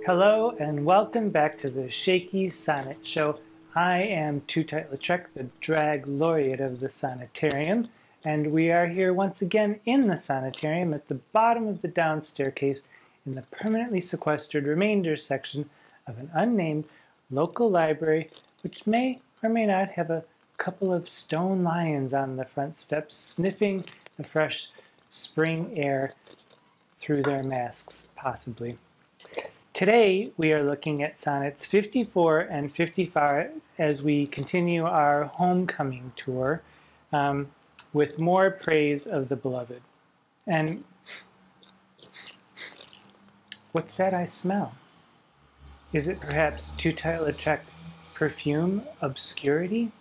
Hello and welcome back to the Shakey Sonnet Show. I am Tootight Lautrec, the drag laureate of the Sonnetarium, and we are here once again in the Sonnetarium at the bottom of the down staircase in the permanently sequestered remainders section of an unnamed local library, which may or may not have a couple of stone lions on the front steps sniffing the fresh spring air through their masks, possibly. Today we are looking at Sonnets 54 and 55 as we continue our homecoming tour with more praise of the beloved. And what's that I smell? Is it perhaps Tootight Lautrec's perfume, Obscurity?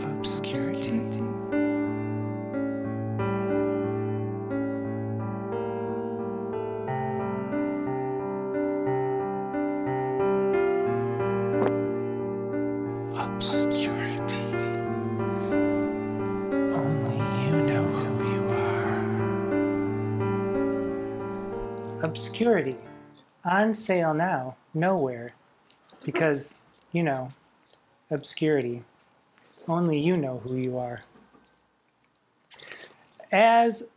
Obscurity. Obscurity. Only you know who you are. Obscurity. On sale now, nowhere. Because, you know, obscurity. Only you know who you are. As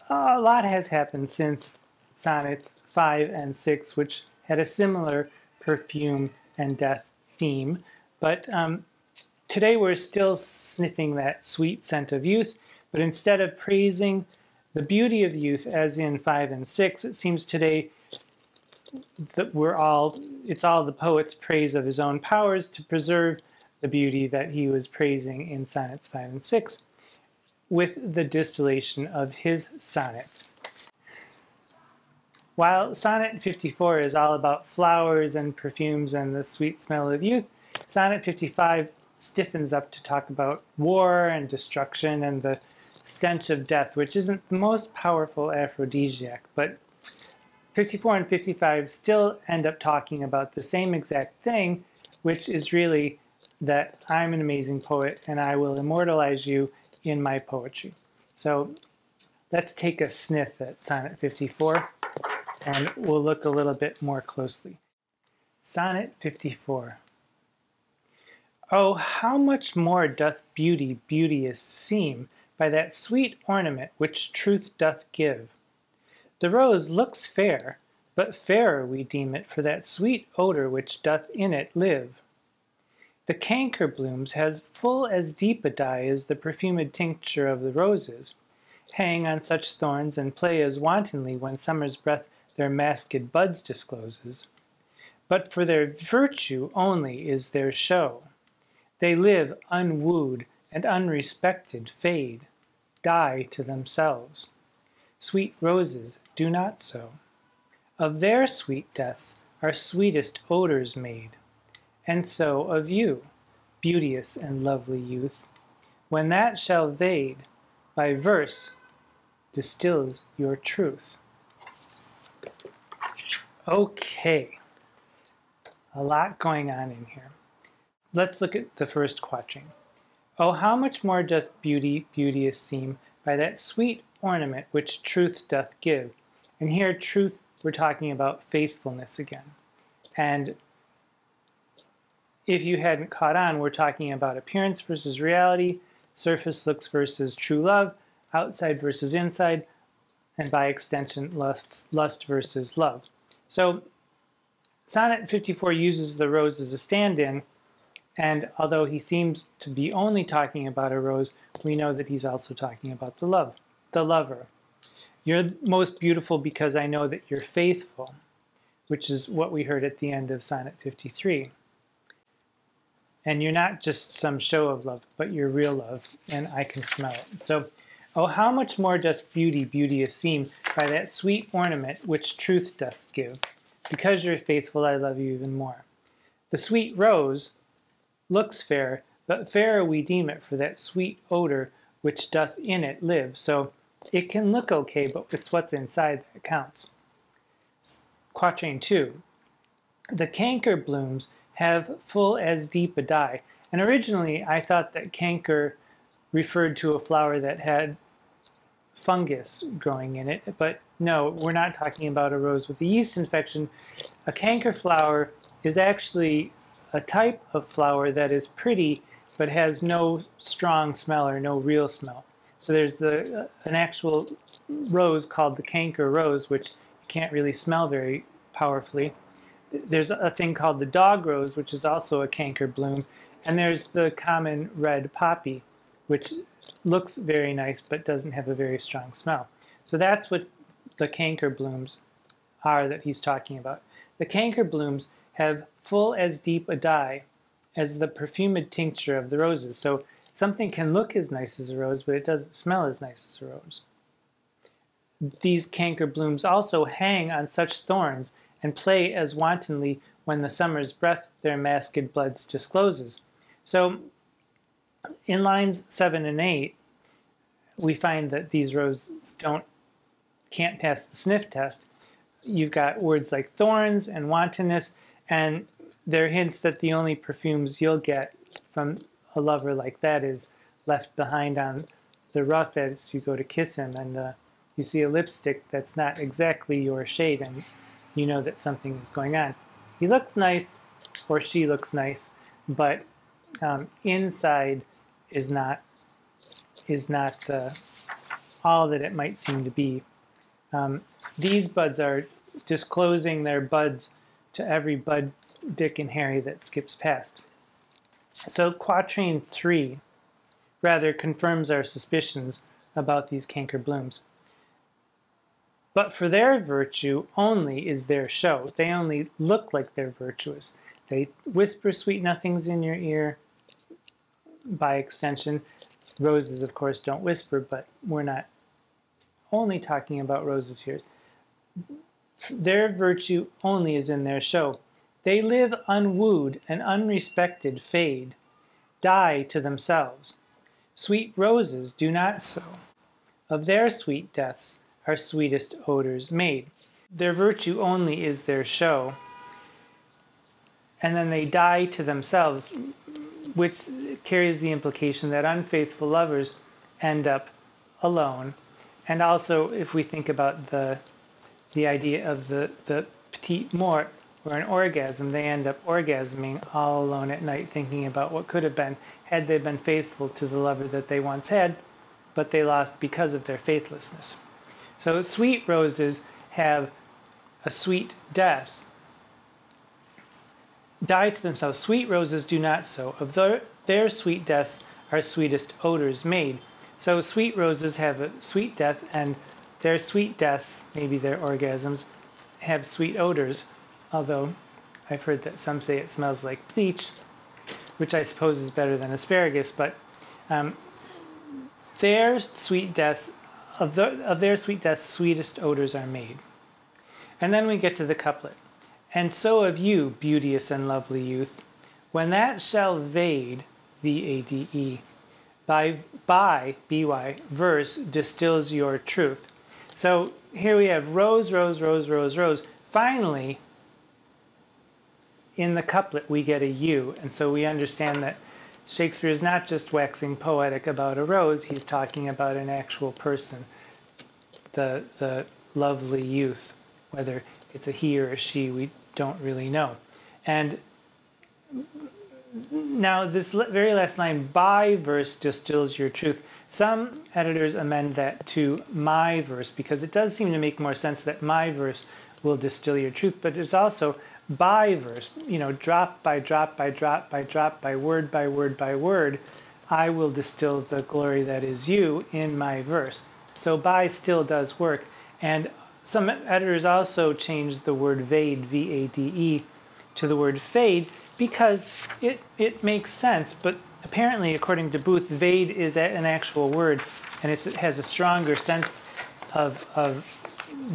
a lot has happened since Sonnets 5 and 6, which had a similar perfume and death theme, but today we're still sniffing that sweet scent of youth, but instead of praising the beauty of youth as in 5 and 6, it seems today that it's all the poet's praise of his own powers to preserve the beauty that he was praising in Sonnets 5 and 6 with the distillation of his sonnets. While Sonnet 54 is all about flowers and perfumes and the sweet smell of youth, Sonnet 55 stiffens up to talk about war and destruction and the stench of death, which isn't the most powerful aphrodisiac, but 54 and 55 still end up talking about the same exact thing, which is really that I'm an amazing poet and I will immortalize you in my poetry. So let's take a sniff at Sonnet 54 and we'll look a little bit more closely. Sonnet 54. Oh, how much more doth beauty beauteous seem by that sweet ornament which truth doth give. The rose looks fair, but fairer we deem it for that sweet odor which doth in it live. The canker blooms has full as deep a dye as the perfumed tincture of the roses, hang on such thorns and play as wantonly when summer's breath their masked buds discloses. But for their virtue only is their show. They live unwooed and unrespected, fade, die to themselves. Sweet roses do not so. Of their sweet deaths are sweetest odors made, and so of you, beauteous and lovely youth, when that shall vade, by verse distills your truth. Okay, a lot going on in here. Let's look at the first quatrain. Oh, how much more doth beauty beauteous seem by that sweet ornament which truth doth give. And here, truth, we're talking about faithfulness again. And if you hadn't caught on, we're talking about appearance versus reality, surface looks versus true love, outside versus inside, and by extension, lust versus love. So Sonnet 54 uses the rose as a stand-in, and although he seems to be only talking about a rose, we know that he's also talking about the lover. You're most beautiful because I know that you're faithful, which is what we heard at the end of Sonnet 53. And you're not just some show of love, but you're real love, and I can smell it. So, oh, how much more doth beauty beauteous seem by that sweet ornament which truth doth give. Because you're faithful, I love you even more. The sweet rose looks fair, but fairer we deem it for that sweet odor which doth in it live. So it can look okay, but it's what's inside that counts. Quatrain 2. The canker blooms have full as deep a dye. And originally I thought that canker referred to a flower that had fungus growing in it. But no, we're not talking about a rose with a yeast infection. A canker flower is actually a type of flower that is pretty but has no strong smell or no real smell. So there's an actual rose called the canker rose, which you can't really smell very powerfully. There's a thing called the dog rose, which is also a canker bloom. And there's the common red poppy, which looks very nice but doesn't have a very strong smell. So that's what the canker blooms are that he's talking about. The canker blooms have full as deep a dye as the perfumed tincture of the roses. So something can look as nice as a rose, but it doesn't smell as nice as a rose. These canker blooms also hang on such thorns and play as wantonly when the summer's breath their masked bloods discloses. So in lines 7 and 8, we find that these roses can't pass the sniff test. You've got words like thorns and wantonness, and they're hints that the only perfumes you'll get from a lover like that is left behind on the rough as you go to kiss him, and you see a lipstick that's not exactly your shade, and you know that something is going on. He looks nice, or she looks nice, but inside is not all that it might seem to be. These buds are disclosing their buds to every bud, Dick, and Harry that skips past. So quatrain 3 rather confirms our suspicions about these canker blooms. But for their virtue only is their show. They only look like they're virtuous. They whisper sweet nothings in your ear. By extension, roses, of course, don't whisper, but we're not only talking about roses here. Their virtue only is in their show. They live unwooed and unrespected fade, die to themselves. Sweet roses do not so. Of their sweet deaths are sweetest odors made. Their virtue only is their show. And then they die to themselves, which carries the implication that unfaithful lovers end up alone. And also, if we think about the idea of the petite mort, or an orgasm, they end up orgasming all alone at night, thinking about what could have been had they been faithful to the lover that they once had, but they lost because of their faithlessness. So sweet roses have a sweet death. Die to themselves. Sweet roses do not so. Of their sweet deaths are sweetest odors made. So sweet roses have a sweet death, and their sweet deaths, maybe their orgasms, have sweet odors. Although I've heard that some say it smells like bleach, which I suppose is better than asparagus, but their sweet deaths, of their sweet deaths, sweetest odors are made. And then we get to the couplet. And so of you, beauteous and lovely youth, when that shall vade, V-A-D-E, by B-Y, verse distills your truth. So here we have rose, rose, rose, rose, rose. Finally, in the couplet, we get a U, and so we understand that Shakespeare is not just waxing poetic about a rose, he's talking about an actual person, the lovely youth. Whether it's a he or a she, we don't really know. And now this very last line, by verse distills your truth. Some editors amend that to my verse, because it does seem to make more sense that my verse will distill your truth, but it's also by verse, drop by drop by drop by drop by word by word by word, I will distill the glory that is you in my verse. So by still does work. And some editors also changed the word vade, V-A-D-E, to the word fade, because it makes sense, but apparently, according to Booth, vade is an actual word, and it has a stronger sense of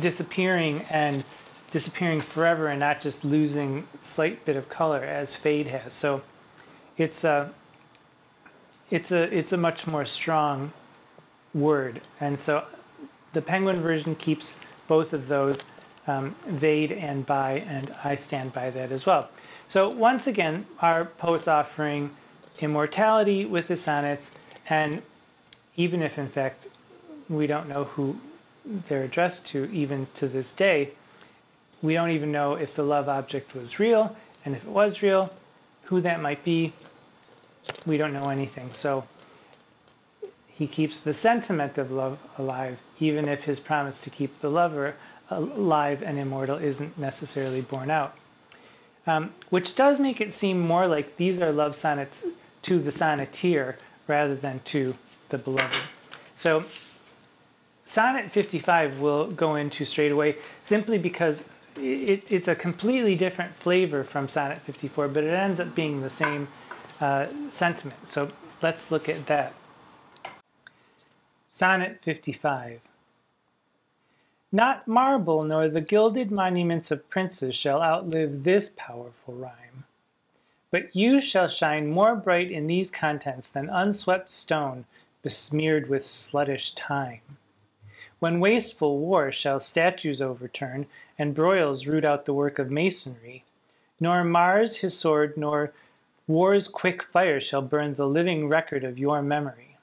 disappearing and disappearing forever, and not just losing a slight bit of color as fade has. So it's a much more strong word, and so the Penguin version keeps both of those, vade and by, and I stand by that as well. So once again, our poet's offering immortality with his sonnets, and even if in fact we don't know who they're addressed to even to this day. We don't even know if the love object was real, and if it was real, who that might be. We don't know anything. So he keeps the sentiment of love alive, even if his promise to keep the lover alive and immortal isn't necessarily borne out. Which does make it seem more like these are love sonnets to the sonneteer rather than to the beloved. So Sonnet 55 we'll go into straight away simply because it's a completely different flavor from Sonnet 54, but it ends up being the same sentiment. So let's look at that. Sonnet 55. Not marble nor the gilded monuments of princes shall outlive this powerful rhyme. But you shall shine more bright in these contents than unswept stone besmeared with sluttish time. When wasteful war shall statues overturn, and broils root out the work of masonry, nor Mars his sword, nor war's quick fire shall burn the living record of your memory.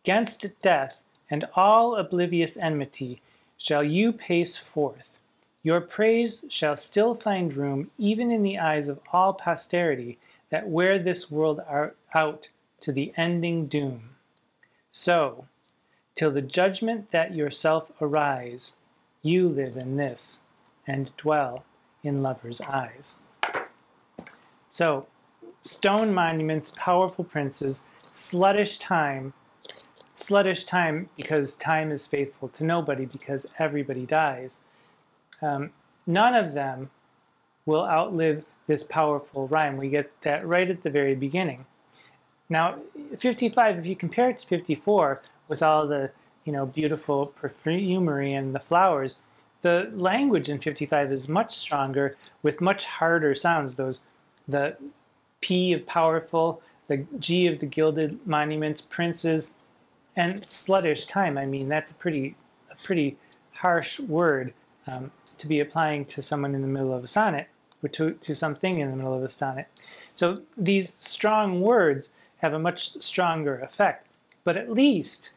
'Gainst death and all oblivious enmity shall you pace forth. Your praise shall still find room even in the eyes of all posterity that wear this world out to the ending doom. So, till the judgment that yourself arise, you live in this and dwell in lovers' eyes. So, stone monuments, powerful princes, sluttish time because time is faithful to nobody because everybody dies. None of them will outlive this powerful rhyme. We get that right at the very beginning. Now, 55, if you compare it to 54 with all the beautiful perfumery and the flowers, the language in 55 is much stronger with much harder sounds. The P of powerful, the G of the gilded monuments, princes, and sluttish time. I mean, that's a pretty harsh word to be applying to someone in the middle of a sonnet, or to something in the middle of a sonnet. So these strong words have a much stronger effect. But at least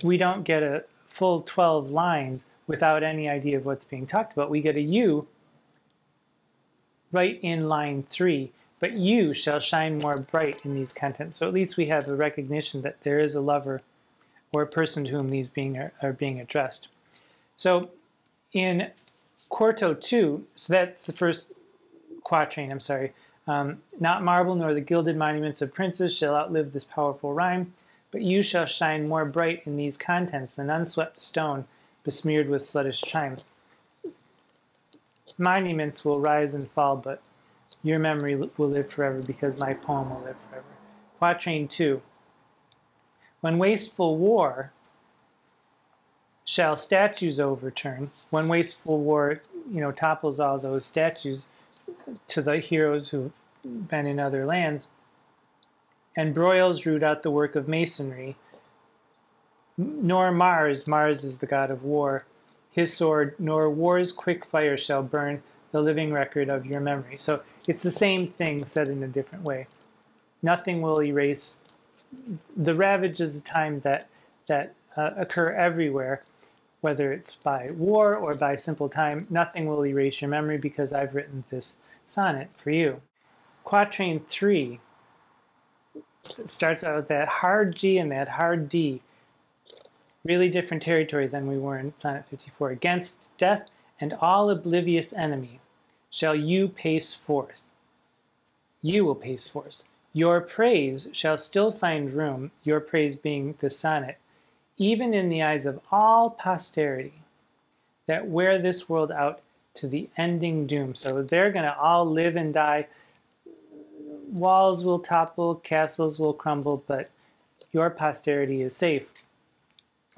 we don't get a full 12 lines without any idea of what's being talked about. We get a you right in line 3. But you shall shine more bright in these contents. So at least we have a recognition that there is a lover or a person to whom these are being addressed. So in Quarto 2, so that's the first quatrain, I'm sorry. Not marble nor the gilded monuments of princes shall outlive this powerful rhyme, but you shall shine more bright in these contents than unswept stone besmeared with sluttish chime. Monuments will rise and fall, but your memory will live forever because my poem will live forever. Quatrain 2. When wasteful war shall statues overturn, when wasteful war, topples all those statues to the heroes who've been in other lands, and broils root out the work of masonry, nor Mars is the god of war, his sword, nor war's quick fire shall burn the living record of your memory. So it's the same thing said in a different way. Nothing will erase the ravages of time that occur everywhere, whether it's by war or by simple time. Nothing will erase your memory because I've written this sonnet for you. Quatrain 3 starts out with that hard G and that hard D. Really different territory than we were in Sonnet 54. Against death and all oblivious enemy shall you pace forth. You will pace forth. Your praise shall still find room, your praise being the sonnet, even in the eyes of all posterity that wear this world out to the ending doom. So they're going to all live and die. Walls will topple, castles will crumble, but your posterity is safe.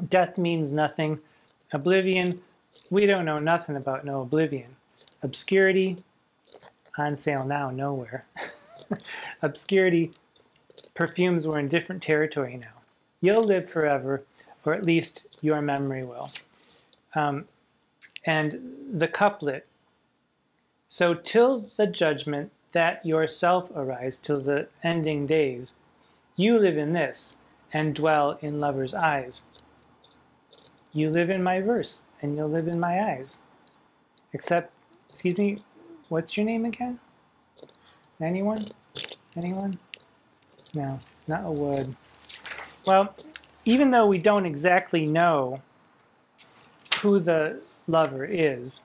Death means nothing. Oblivion, we don't know nothing about no oblivion. Obscurity, on sale now, nowhere. Obscurity, perfumes were in different territory now. You'll live forever, or at least your memory will. And the couplet, so till the judgment that yourself arise, till the ending days, you live in this and dwell in lovers' eyes. You live in my verse, and you'll live in my eyes. Except, excuse me, what's your name again? Anyone? Anyone? No, not a wood. Well, even though we don't exactly know who the lover is,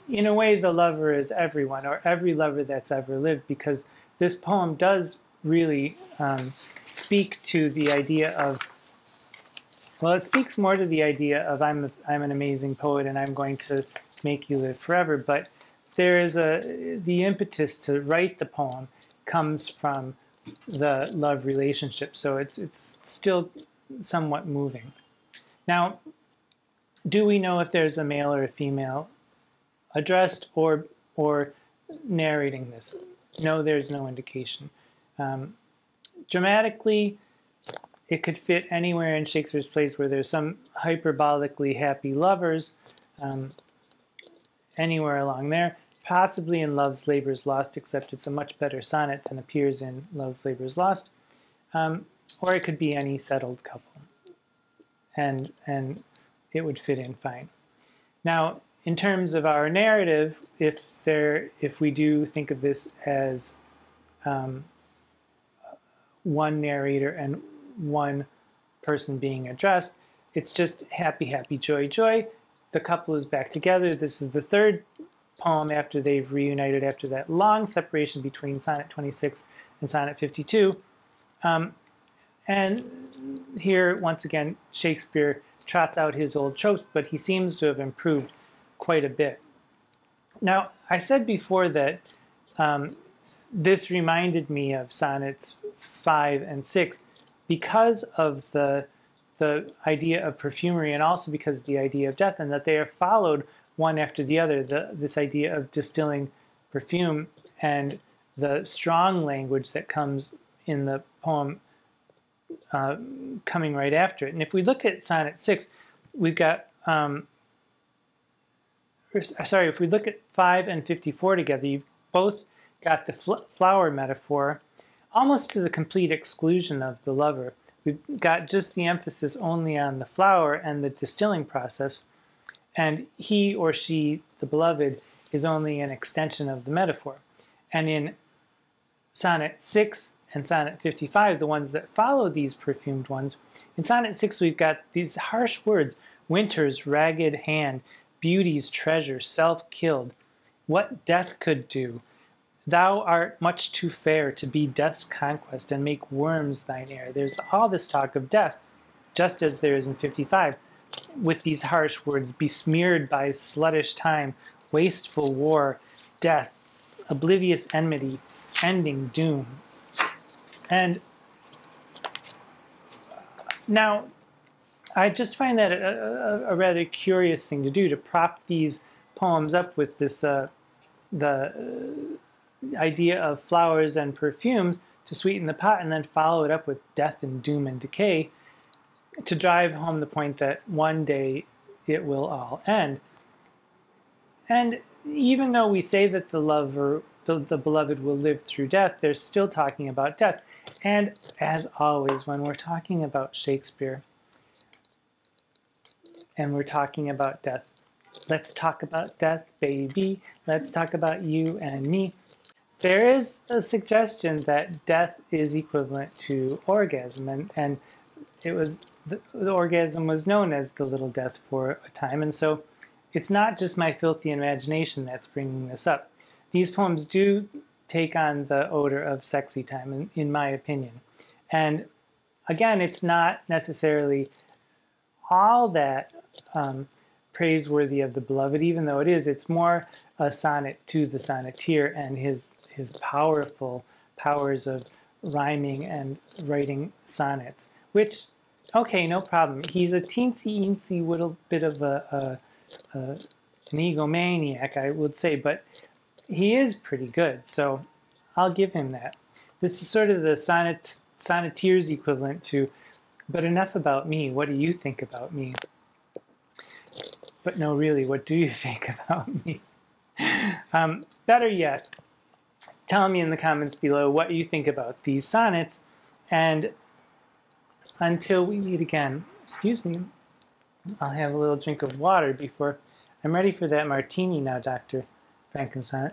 in a way the lover is everyone, or every lover that's ever lived, because this poem does really speak to the idea of, well, it speaks more to the idea of I'm an amazing poet and I'm going to make you live forever, but there is the impetus to write the poem comes from the love relationship, so it's still somewhat moving. Now, do we know if there's a male or a female addressed or narrating this? No, there's no indication. Dramatically, it could fit anywhere in Shakespeare's plays where there's some hyperbolically happy lovers, anywhere along there. Possibly in Love's Labour's Lost, except it's a much better sonnet than appears in Love's Labour's Lost. Or it could be any settled couple, and it would fit in fine. Now, in terms of our narrative, if we do think of this as one narrator and one person being addressed, it's just happy, happy, joy, joy. The couple is back together. This is the third poem after they've reunited after that long separation between Sonnet 26 and Sonnet 52. And here, once again, Shakespeare trots out his old tropes, but he seems to have improved quite a bit. Now, I said before that this reminded me of Sonnets 5 and 6 because of the idea of perfumery and also because of the idea of death, and that they are followed one after the other. This idea of distilling perfume and the strong language that comes in the poem coming right after it. And if we look at Sonnet 6, we've got, if we look at 5 and 54 together, you've both got the flower metaphor almost to the complete exclusion of the lover. We've got just the emphasis only on the flower and the distilling process, and he or she, the beloved, is only an extension of the metaphor. And in Sonnet 6 and Sonnet 55, the ones that follow these perfumed ones, in Sonnet 6 we've got these harsh words: winter's ragged hand, beauty's treasure, self-killed. What death could do? Thou art much too fair to be death's conquest and make worms thine heir. There's all this talk of death, just as there is in 55, with these harsh words: besmeared by sluttish time, wasteful war, death, oblivious enmity, ending doom. And now, I just find that a rather curious thing to do, to prop these poems up with this the idea of flowers and perfumes to sweeten the pot, and then follow it up with death and doom and decay to drive home the point that one day it will all end. And even though we say that the lover, the beloved, will live through death, they're still talking about death. And as always, when we're talking about Shakespeare and we're talking about death, let's talk about death, baby. Let's talk about you and me. There is a suggestion that death is equivalent to orgasm, and it was the orgasm was known as the little death for a time, and so it's not just my filthy imagination that's bringing this up. These poems do take on the odor of sexy time, in my opinion. And again, it's not necessarily all that praiseworthy of the beloved, even though it is. It's more a sonnet to the sonneteer and his powerful powers of rhyming and writing sonnets, which, okay, no problem. He's a teensy-eensy little bit of an egomaniac, I would say, but he is pretty good, so I'll give him that. This is sort of the sonneteer's equivalent to, but enough about me, what do you think about me? But no, really, what do you think about me? Better yet, tell me in the comments below what you think about these sonnets, and until we meet again, excuse me, I'll have a little drink of water before I'm ready for that martini now, Dr. Frankenstein.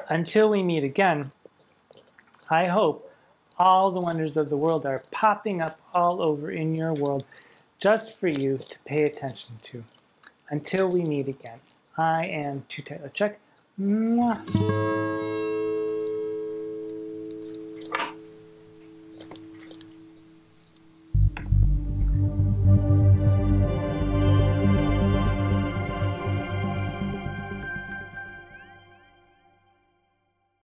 Until we meet again, I hope all the wonders of the world are popping up all over in your world just for you to pay attention to. Until we meet again, I am Tootight Lautrec. Mwah.